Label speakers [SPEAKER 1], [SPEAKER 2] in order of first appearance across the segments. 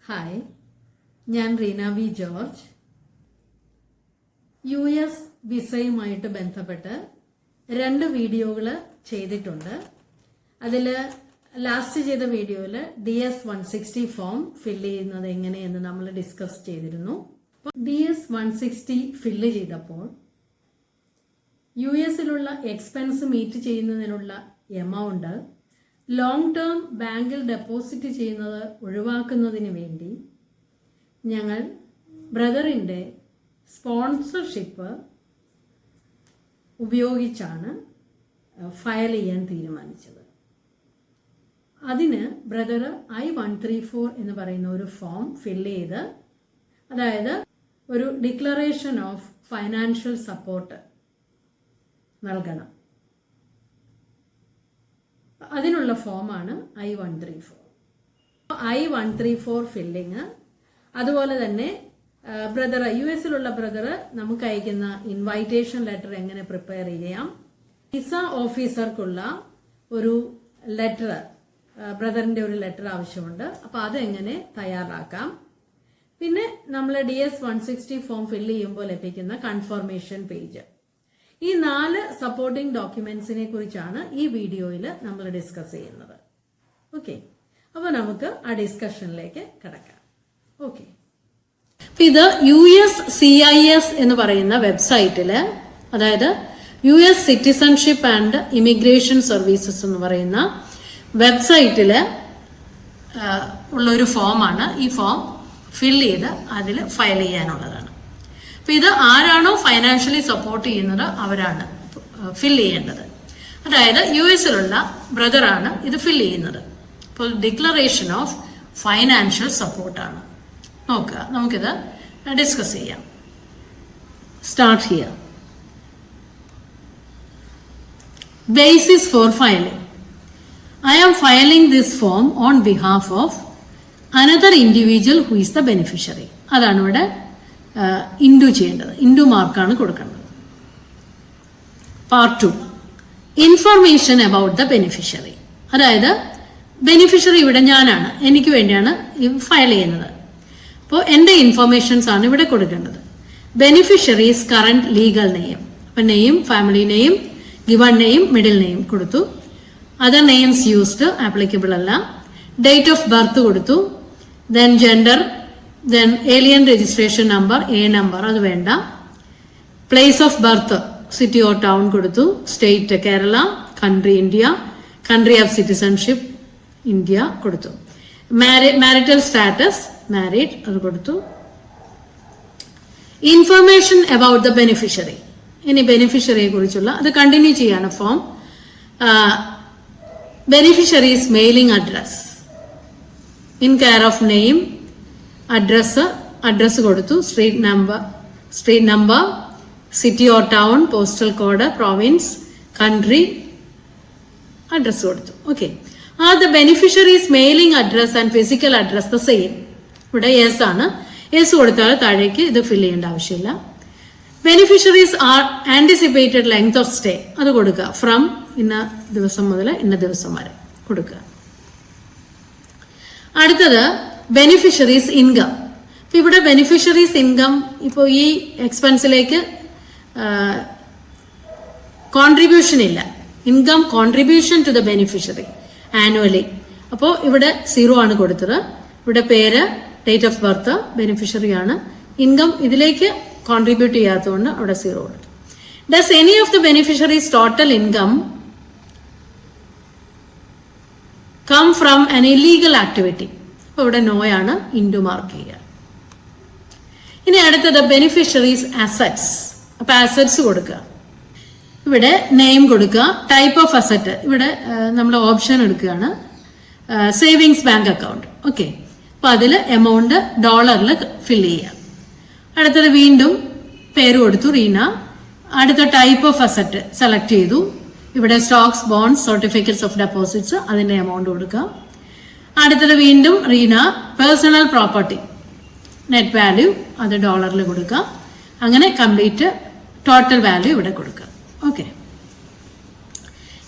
[SPEAKER 1] Hi, ഞാൻ Reena V George. US വിസയുമായിട്ട് ബന്ധപ്പെട്ട് 2 വീഡിയോകൾ ചെയ്തിട്ടുണ്ട്. അതിൽ ലാസ്റ്റ് ചെയ്ത വീഡിയോയിൽ DS-160 ഫോം ഫില്ല് ചെയ്യുന്നത് എങ്ങനെയെന്ന് നമ്മൾ ഡിസ്കസ് ചെയ്തിരുന്നു. DS-160 ഫില്ല് ചെയ്തപ്പോൾ US-ലുള്ള എക്സ്പെൻസ് മീറ്റ് ചെയ്യുന്നതിനുള്ള എമൗണ്ട് ലോങ് ടേം ബാങ്കിൽ ഡെപ്പോസിറ്റ് ചെയ്യുന്നത് ഒഴിവാക്കുന്നതിന് വേണ്ടി ഞങ്ങൾ ബ്രദറിൻ്റെ സ്പോൺസർഷിപ്പ് ഉപയോഗിച്ചാണ് ഫയൽ ചെയ്യാൻ തീരുമാനിച്ചത്. അതിന് ബ്രദർ I-134 എന്ന് പറയുന്ന ഒരു ഫോം ഫില്ല് ചെയ്ത്, അതായത് ഒരു ഡിക്ലറേഷൻ ഓഫ് ഫൈനാൻഷ്യൽ സപ്പോർട്ട് നൽകണം. അതിനുള്ള ഫോമാണ് I-134. I-134 ഫില്ലിങ്, അതുപോലെ തന്നെ ബ്രദർ US-ലുള്ള ബ്രദർ നമുക്ക് അയക്കുന്ന ഇൻവൈറ്റേഷൻ ലെറ്റർ എങ്ങനെ പ്രിപ്പയർ ചെയ്യാം, വിസ ഓഫീസർക്കുള്ള ഒരു ലെറ്റർ, ബ്രദറിന്റെ ഒരു ലെറ്റർ ആവശ്യമുണ്ട്, അപ്പോൾ അതെങ്ങനെ തയ്യാറാക്കാം, പിന്നെ നമ്മൾ DS-160 ഫോം ഫില്ല് ചെയ്യുമ്പോൾ ലഭിക്കുന്ന കൺഫർമേഷൻ പേജ്, ഈ 4 സപ്പോർട്ടിംഗ് ഡോക്യുമെന്റ്സിനെ കുറിച്ചാണ് ഈ വീഡിയോയിൽ നമ്മൾ ഡിസ്കസ് ചെയ്യുന്നത്. ഓക്കെ, അപ്പോൾ നമുക്ക് ആ ഡിസ്കഷനിലേക്ക് കിടക്കാം. ഓക്കെ, ഇത് USCIS എന്ന് പറയുന്ന വെബ്സൈറ്റില്, അതായത് US citizenship and immigration services എന്ന് പറയുന്ന വെബ്സൈറ്റില് ഉള്ള ഒരു ഫോമാണ്. ഈ ഫോം ഫില്ല് ചെയ്ത് അതിൽ ഫയൽ ചെയ്യാനുള്ളതാണ്. അപ്പൊ ഇത് ആരാണോ ഫൈനാൻഷ്യലി സപ്പോർട്ട് ചെയ്യുന്നത് അവരാണ് ഫില്ല് ചെയ്യേണ്ടത്. അതായത് US-ലുള്ള ബ്രദറാണ് ഇത് ഫില്ല് ചെയ്യുന്നത്. അപ്പോൾ ഡിക്ലറേഷൻ ഓഫ് ഫൈനാൻഷ്യൽ സപ്പോർട്ടാണ്. നോക്കുക, നമുക്കിത് ഡിസ്കസ് ചെയ്യാം. Start here. Basis for filing. I am filing this form on behalf of another individual who is the beneficiary. അതാണ് ഇവിടെ ഇൻഡു ചെയ്യേണ്ടത്. ഇൻഡു മാർക്കാണ് കൊടുക്കേണ്ടത്. Part 2, information about the beneficiary. അതായത് ബെനിഫിഷ്യറി ഇവിടെ ഞാനാണ്, എനിക്ക് വേണ്ടിയാണ് ഫയൽ ചെയ്യുന്നത്. അപ്പോൾ എൻ്റെ ഇൻഫർമേഷൻസ് ആണ് ഇവിടെ കൊടുക്കേണ്ടത്. ബെനിഫിഷ്യറീസ് കറന്റ് ലീഗൽ നെയിം, അപ്പം name, family name, given name, middle name കൊടുത്തു. അതർ നെയിംസ് യൂസ്ഡ് ആപ്ലിക്കബിൾ അല്ല. ഡേറ്റ് ഓഫ് ബർത്ത് കൊടുത്തു. Then gender, then alien registration number, number അത് വേണ്ട. Place of birth city or town കൊടുത്തു. State Kerala, country India, country of citizenship India കൊടുത്തു. Marital status married അത് കൊടുത്തു. Information about the beneficiary. ഇനി ബെനിഫിഷ്യറിയെ കുറിച്ചുള്ള അത് കണ്ടിന്യൂ ചെയ്യാണ് form. Beneficiary's mailing address in care of name, address കൊടുത്തു. Street number, city or town, postal code, province, country, address കൊടുത്തു. Okay, are the beneficiary's mailing address and physical address the same. ഇവിടെ yes ആണ്. Yes കൊടുത്താൽ താഴേക്ക് ഇത് fill ചെയ്യേണ്ട ആവശ്യമില്ല. Beneficiary's are anticipated length of stay അത് കൊടുക്കുക. ഫ്രം ഇന്ന ദിവസം മുതൽ ഇന്ന ദിവസം വരെ കൊടുക്കുക. അടുത്തത് ബെനിഫിഷ്യറീസ് ഇൻകം. ഇപ്പൊ ഇവിടെ ബെനിഫിഷ്യറീസ് ഇൻകം ഇപ്പോൾ ഈ എക്സ്പെൻസിലേക്ക് കോൺട്രിബ്യൂഷൻ ഇല്ല. Income contribution to the beneficiary annually. അപ്പോൾ ഇവിടെ 0 ആണ് കൊടുത്തത്. ഇവിടെ പേര്, ഡേറ്റ് ഓഫ് ബർത്ത്, ബെനിഫിഷ്യറി ആണ്. ഇൻകം ഇതിലേക്ക് കോൺട്രിബ്യൂട്ട് ചെയ്യാത്തതുകൊണ്ട് അവിടെ 0 കൊടുത്തു. Does any of the beneficiaries total income come from an illegal activity. അപ്പൊ ഇവിടെ നോയാണ്, ഇൻഡു മാർക്ക് ചെയ്യുക. ഇനി അടുത്തത് ബെനിഫിഷ്യറീസ് അസറ്റ്സ്. അപ്പൊ അസറ്റ്സ് കൊടുക്കുക. ഇവിടെ നെയിം കൊടുക്കുക. ടൈപ്പ് ഓഫ് അസറ്റ് ഇവിടെ നമ്മൾ ഓപ്ഷൻ എടുക്കുകയാണ്, സേവിങ്സ് ബാങ്ക് അക്കൗണ്ട്. ഓക്കെ, അപ്പൊ അതിൽ എമൗണ്ട് ഡോളറിൽ ഫില്ല് ചെയ്യുക. അടുത്തത് വീണ്ടും പേര് കൊടുത്തു, റീന. അടുത്ത ടൈപ്പ് ഓഫ് അസറ്റ് സെലക്ട് ചെയ്തു. ഇവിടെ stocks, bonds, certificates of deposits, അതിന്റെ എമൗണ്ട് കൊടുക്കുക. അടുത്തത് വീണ്ടും Reena. Personal property, net value അത് ഡോളറിൽ കൊടുക്കുക. അങ്ങനെ കംപ്ലീറ്റ് ടോട്ടൽ വാല്യൂ ഇവിടെ കൊടുക്കുക. Okay,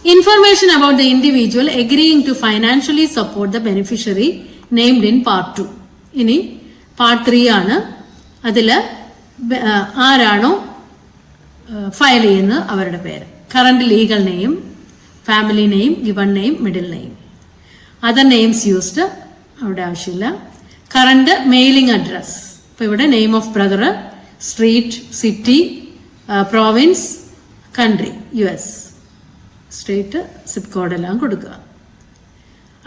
[SPEAKER 1] information about the individual agreeing to financially support the beneficiary named in part 2. ഇനി പാർട്ട് 3 ആണ്. അതിൽ ആരാണോ ഫയൽ ചെയ്യുന്നത് അവരുടെ പേര്, current legal name, family name, given name, middle name. Other names used അവിടെ ആവശ്യമില്ല. കറണ്ട് മെയിലിംഗ് അഡ്രസ്, ഇപ്പൊ ഇവിടെ name of brother, street, city, province, country, US, state, zip code എല്ലാം കൊടുക്കുക.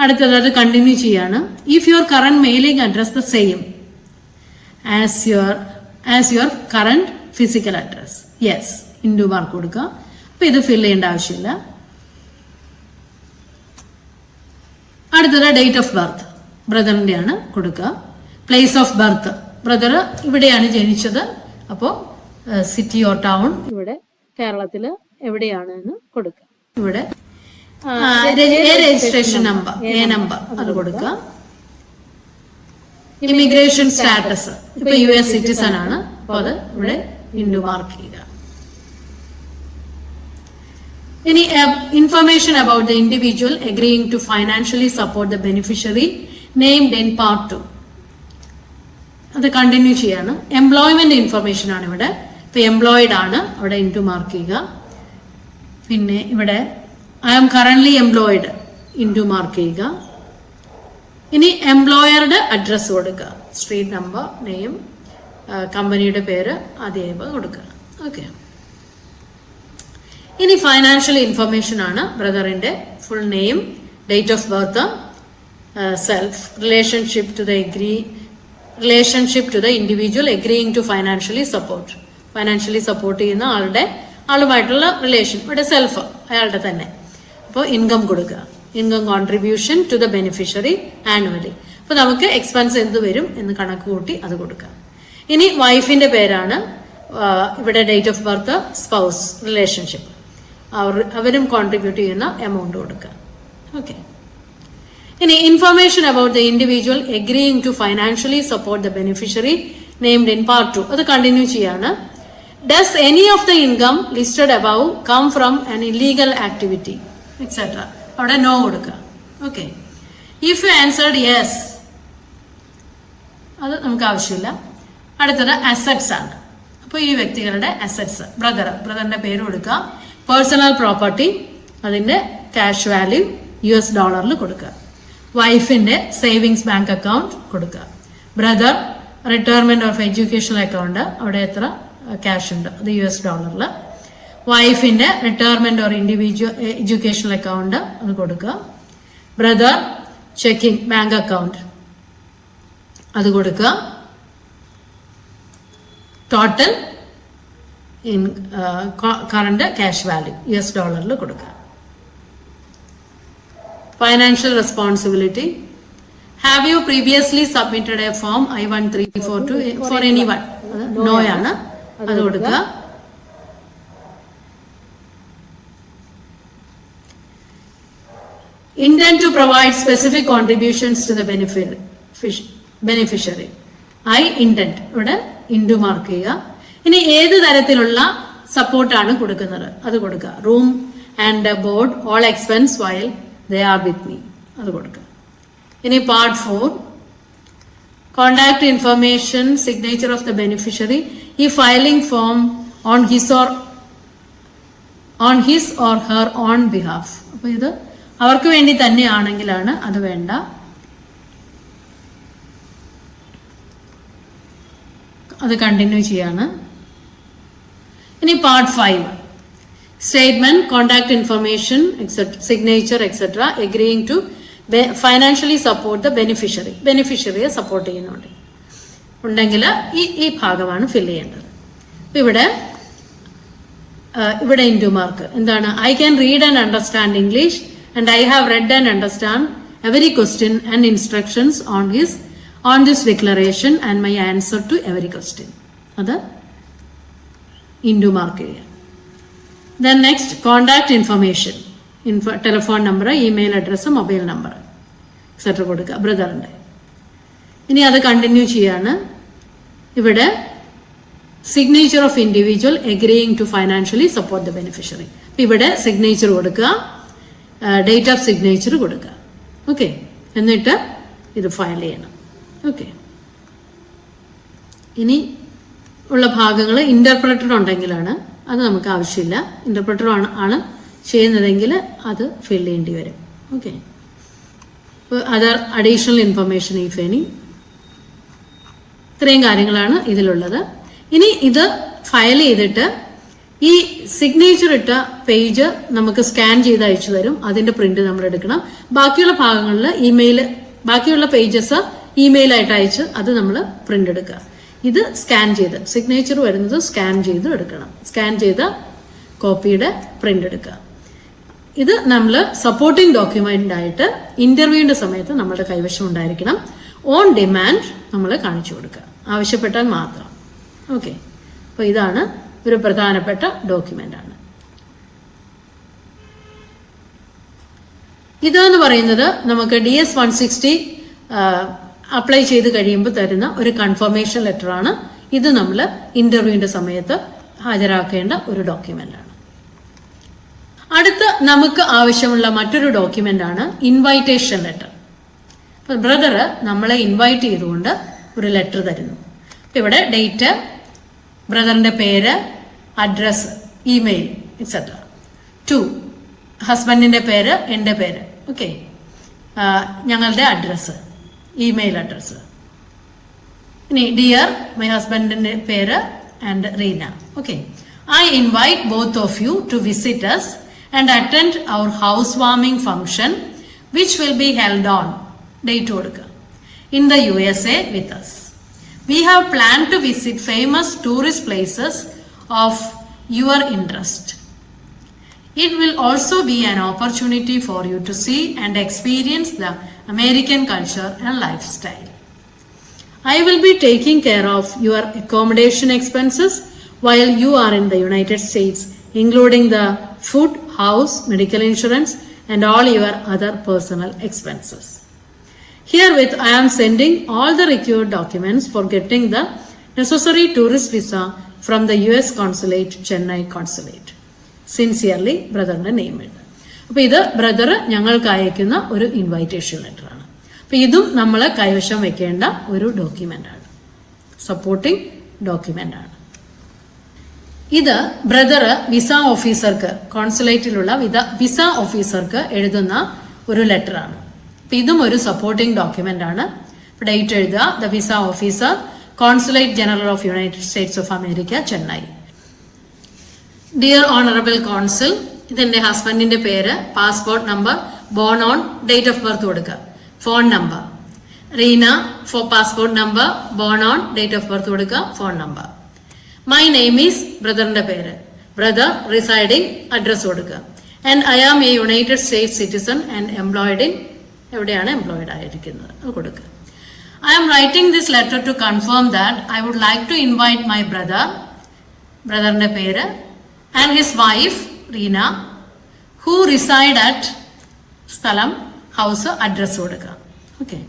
[SPEAKER 1] അടുത്തത് അത് കണ്ടിന്യൂ ചെയ്യാണ്. If your current mailing address the same as your current physical address, yes, ഇൻഡു മാർക്ക് കൊടുക്കുക. അപ്പൊ ഇത് ഫിൽ ചെയ്യേണ്ട ആവശ്യമില്ല. അടുത്തത് ഡേറ്റ് ഓഫ് ബർത്ത്, ബ്രദറിന്റെ ആണ് കൊടുക്കുക. പ്ലേസ് ഓഫ് ബർത്ത്, ബ്രദർ ഇവിടെയാണ് ജനിച്ചത്, അപ്പോൾ സിറ്റി ഓർ ടൗൺ ഇവിടെ കേരളത്തില് എവിടെയാണ് എന്ന് കൊടുക്കുക. ഇവിടെ രജിസ്ട്രേഷൻ നമ്പർ, നമ്പർ അത് കൊടുക്കുക. ഇമിഗ്രേഷൻ സ്റ്റാറ്റസ്, ഇപ്പൊ US സിറ്റിസൺ ആണ്, അപ്പൊ അത് ഇവിടെ ഇൻഡു മാർക്ക് ചെയ്യുക. ഇനി information about the individual agreeing to financially support the beneficiary named in part 2, അത് കണ്ടിന്യൂ ചെയ്യാണ്. എംപ്ലോയ്മെന്റ് ഇൻഫർമേഷൻ ആണ് ഇവിടെ, ഇപ്പൊ എംപ്ലോയിഡ് ആണ്, അവിടെ ഇൻഡു മാർക്ക് ചെയ്യുക. പിന്നെ ഇവിടെ ഐ ആം കറന്റ്ലി എംപ്ലോയിഡ്, ഇൻഡു മാർക്ക് ചെയ്യുക. ഇനി എംപ്ലോയറുടെ അഡ്രസ് കൊടുക്കുക, സ്ട്രീറ്റ് നമ്പർ, നെയിം, കമ്പനിയുടെ പേര് ആദ്യം കൊടുക്കുക. ഓക്കെ. ഇനി ഫൈനാൻഷ്യൽ ഇൻഫർമേഷൻ ആണ്. ബ്രദറിന്റെ full name, date of birth, self, relationship to the individual agreeing to financially support, financially support ചെയ്യുന്ന ആളുമായിട്ടുള്ള റിലേഷൻ, ഇവിടെ സെൽഫ് അയാളുടെ തന്നെ. അപ്പോൾ ഇൻകം കൊടുക്കുക, income contribution to the beneficiary annually. അപ്പൊ നമുക്ക് എക്സ്പെൻസ് എന്ത് വരും എന്ന് കണക്ക് കൂട്ടി അത് കൊടുക്കാം. ഇനി വൈഫിന്റെ പേരാണ്, ഇവിടെ date of birth, spouse, relationship, അവരും കോൺട്രിബ്യൂട്ട് ചെയ്യുന്ന എമൗണ്ട് കൊടുക്കുക. ഓക്കെ. ഇനി information about the individual agreeing to financially support the beneficiary named in part 2, അത് കണ്ടിന്യൂ ചെയ്യാണ്. Does any of the income listed above come from an illegal activity, etc. അവിടെ no കൊടുക്കുക. Okay. If you answered yes, അത് നമുക്ക് ആവശ്യമില്ല. അടുത്തത് assets ആണ്. അപ്പോൾ ഈ വ്യക്തികളുടെ അസറ്റ്സ്, ബ്രദറിന്റെ പേര് കൊടുക്കുക. പേഴ്സണൽ പ്രോപ്പർട്ടി, അതിന്റെ ക്യാഷ് വാല്യൂ US ഡോളറിൽ കൊടുക്കുക. വൈഫിന്റെ സേവിങ്സ് ബാങ്ക് അക്കൗണ്ട് കൊടുക്കുക. Brother retirement of educational account, അവിടെ എത്ര ക്യാഷ് ഉണ്ട്, അത് US ഡോളറിൽ. വൈഫിന്റെ retirement or individual educational account, അത് കൊടുക്കുക. ബ്രദർ ചെക്കിംഗ് ബാങ്ക് അക്കൗണ്ട്, അത് കൊടുക്കുക. Total in current cash value US ഡോളറിൽ കൊടുക്കുക. Financial responsibility, have you previously submitted a form I-1342 for any one, no ആണ്, അത് കൊടുക്കുക. Intend to provide specific contributions to the beneficiary. I intend, ഇവിടെ ഇൻഡു mark ചെയ്യുക. ഇനി ഏത് തരത്തിലുള്ള സപ്പോർട്ടാണ് കൊടുക്കുന്നത് അത് കൊടുക്കുക. Room and board, all expense while they are with me, അത് കൊടുക്കുക. ഇനി part 4, contact information, signature of the beneficiary, ഈ filing form on his or her own behalf. അപ്പൊ ഇത് അവർക്ക് വേണ്ടി തന്നെയാണെങ്കിലാണ് അത് വേണ്ട. അത് കണ്ടിന്യൂ ചെയ്യാണ്. ഇനി part 5, statement, contact information, signature etcetera agreeing to financially support the ബെനിഫിഷ്യറിയെ സപ്പോർട്ട് ചെയ്യുന്നുണ്ടെങ്കിൽ ഈ ഭാഗമാണ് ഫിൽ ചെയ്യേണ്ടത്. ഇവിടെ ഇൻഡു മാർക്ക് എന്താണ്? I can read and understand English and I have read and understand every question and instructions on this declaration and my answer to every question. That into mark area. Then next, contact information, telephone number, email address, mobile number, etc. കൊടുക്കുക ബ്രദറിന്റെ. ഇനി അത് continue ചെയ്യാണ്. ഇവിടെ signature of individual agreeing to financially support the beneficiary. ഇവിടെ signature കൊടുക്കുക, date of signature കൊടുക്കുക. Okay. എന്നിട്ട് ഇത് ഫയൽ ചെയ്യണം. ഓക്കെ. ഇനി ഉള്ള ഭാഗങ്ങൾ ഇന്റർപ്രറ്റർ ഉണ്ടെങ്കിലാണ്, അത് നമുക്ക് ആവശ്യമില്ല. ഇന്റർപ്രറ്റർ ആണ് ചെയ്യുന്നതെങ്കിൽ അത് ഫിൽ ചെയ്യേണ്ടി വരും. Okay, other additional information if any, ഇത്രയും കാര്യങ്ങളാണ് ഇതിലുള്ളത്. ഇനി ഇത് ഫയൽ ചെയ്തിട്ട് ഈ സിഗ്നേച്ചർ ഇട്ട പേജ് നമുക്ക് സ്കാൻ ചെയ്ത് അയച്ചു തരും. അതിന്റെ പ്രിന്റ് നമ്മൾ എടുക്കണം. ബാക്കിയുള്ള ഭാഗങ്ങളിൽ ബാക്കിയുള്ള പേജസ് ഇമെയിലായിട്ട് അയച്ച് അത് നമ്മൾ പ്രിന്റ് എടുക്കുക. ഇത് സ്കാൻ ചെയ്ത് സിഗ്നേച്ചർ വരുന്നത് സ്കാൻ ചെയ്ത് എടുക്കണം. സ്കാൻ ചെയ്ത കോപ്പിയുടെ പ്രിന്റ് എടുക്കുക. ഇത് നമ്മൾ സപ്പോർട്ടിംഗ് ഡോക്യുമെന്റ് ആയിട്ട് ഇന്റർവ്യൂവിന്റെ സമയത്ത് നമ്മുടെ കൈവശം ഉണ്ടായിരിക്കണം. ഓൺ ഡിമാൻഡ് നമ്മൾ കാണിച്ചു കൊടുക്കുക, ആവശ്യപ്പെട്ടാൽ മാത്രം. ഓക്കെ, അപ്പോൾ ഇതാണ് ഒരു പ്രധാനപ്പെട്ട ഡോക്യുമെന്റ് ആണ്. ഇതെന്ന് പറയുന്നത് നമുക്ക് DS 160 അപ്ലൈ ചെയ്ത് കഴിയുമ്പോൾ തരുന്ന ഒരു കൺഫർമേഷൻ ലെറ്റർ ആണ്. ഇത് നമ്മൾ ഇന്റർവ്യൂവിന്റെ സമയത്ത് ഹാജരാക്കേണ്ട ഒരു ഡോക്യുമെന്റ് ആണ്. അടുത്ത നമുക്ക് ആവശ്യമുള്ള മറ്റൊരു ഡോക്യുമെന്റ് ആണ് ഇൻവൈറ്റേഷൻ ലെറ്റർ. ബ്രദർ നമ്മളെ ഇൻവൈറ്റ് ചെയ്തുകൊണ്ട് ഒരു ലെറ്റർ തരുന്നു. ഇവിടെ ഡേറ്റ്, ബ്രദറിന്റെ പേര്, അഡ്രസ്, ഇമെയിൽ എക്സെട്ര. 2 ഹസ്ബൻഡിന്റെ പേര്, എൻ്റെ പേര്. ഓക്കെ, ഞങ്ങളുടെ അഡ്രസ്സ്, ഇമെയിൽ അഡ്രസ്സ്. ഇനി ഡിയർ, മൈ ഹസ്ബൻഡിന്റെ പേര് and Reena. Okay, I invite both of you to visit us and attend our house warming function which will be held on, date കൊടുക്കുക, in the USA with us. We have planned to visit famous tourist places of your interest. It will also be an opportunity for you to see and experience the American culture and lifestyle. I will be taking care of your accommodation expenses while you are in the United States, including the food, house, medical insurance, and all your other personal expenses. Herewith, I am sending all the required documents for getting the necessary tourist visa from the US Consulate, Chennai Consulate. Sincerely, ബ്രദറിന്റെ name ഉണ്ട്. അപ്പൊ ഇത് brother ഞങ്ങൾക്ക് അയക്കുന്ന ഒരു invitation letter ആണ്. അപ്പൊ ഇതും നമ്മൾ കൈവശം വെക്കേണ്ട ഒരു ഡോക്യുമെന്റ് ആണ്, സപ്പോർട്ടിംഗ് ഡോക്യുമെന്റ് ആണ്. ഇത് ബ്രദർ വിസ ഓഫീസർക്ക്, കോൺസുലേറ്റിലുള്ള വിസ ഓഫീസർക്ക് എഴുതുന്ന ഒരു ലെറ്റർ ആണ്. ഇതും ഒരു സപ്പോർട്ടിംഗ് ഡോക്യുമെന്റ് ആണ്. ഡേറ്റ് എഴുതുക, the visa officer, consulate general of United States of America, Chennai. Dear honourable consul, ഇതെന്റെ ഹസ്ബൻഡിന്റെ പേര്, passport number, born on, date of birth കൊടുക്കുക, phone number. Reena, for passport number, born on, date of birth കൊടുക്കുക, phone number. My name is, ബ്രദറിന്റെ പേര്, brother, residing, address കൊടുക്കുക. And I am a United States citizen and employed in, എവിടെയാണ് employed ആയിരിക്കുന്നത് അത് കൊടുക്കുക. I am writing this letter to confirm that I would like to invite my brother, ബ്രദറിന്റെ പേര്, and his wife Reena, who reside at, സ്ഥലം, house, address കൊടുക്കുക. Okay,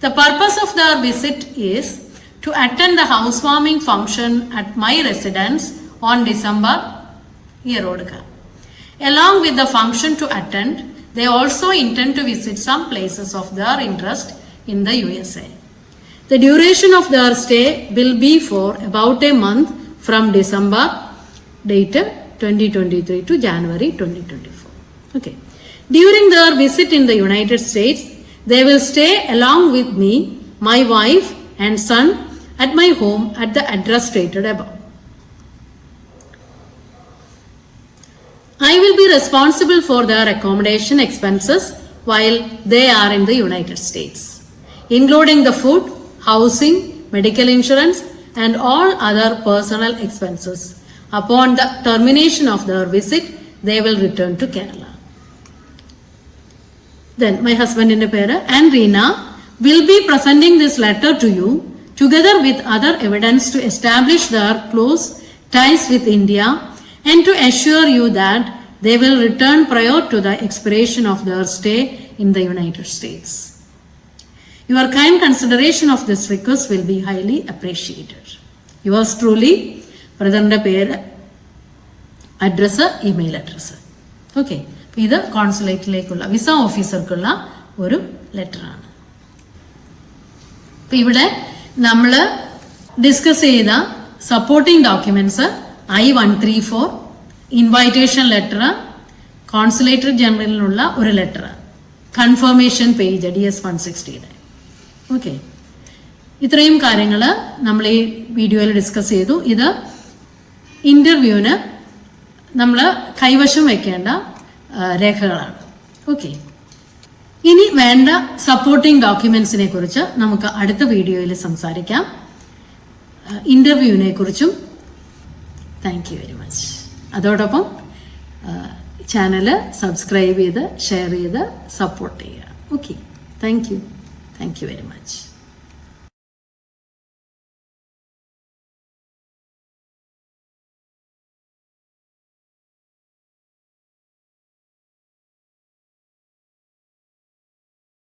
[SPEAKER 1] the purpose of their visit is to attend the housewarming function at my residence on December, here കൊടുക്കുക. Along with the function to attend, they also intend to visit some places of their interest in the USA. The duration of their stay will be for about a month from December, date 2023 to January 2024. Okay. During their visit in the United States, they will stay along with me, my wife and son at my home at the address stated above. I will be responsible for their accommodation expenses while they are in the United States, including the food, housing, medical insurance, and all other personal expenses. Upon the termination of their visit, they will return to Kerala. Then my husband in the pair and Reena will be presenting this letter to you together with other evidence to establish their close ties with India and to assure you that they will return prior to the expiration of their stay in the United States. Your kind consideration of this request will be highly appreciated. Yours truly, ബ്രദറിന്റെ പേര്, address, email address. Okay, ഇത് കോൺസുലേറ്റിലേക്കുള്ള visa ഓഫീസർക്കുള്ള ഒരു ലെറ്ററാണ്. അപ്പൊ ഇവിടെ നമ്മൾ discuss ചെയ്ത supporting documents I-134, invitation letter, consulate ജനറലിനുള്ള ഒരു letter, confirmation page DS-160. Okay, ഇത്രയും കാര്യങ്ങൾ നമ്മൾ ഈ വീഡിയോയിൽ ഡിസ്കസ് ചെയ്തു. ഇത് ഇന്റർവ്യൂവിന് നമ്മൾ കൈവശം വെക്കേണ്ട രേഖകളാണ്. ഓക്കെ, ഇനി വേണ്ട സപ്പോർട്ടിംഗ് ഡോക്യുമെന്റ്സിനെ കുറിച്ച് നമുക്ക് അടുത്ത വീഡിയോയിൽ സംസാരിക്കാം, ഇന്റർവ്യൂവിനെ കുറിച്ചും. Thank you very much. അതോടൊപ്പം ചാനൽ സബ്സ്ക്രൈബ് ചെയ്ത് ഷെയർ ചെയ്ത് സപ്പോർട്ട് ചെയ്യുക. Okay, thank you very much.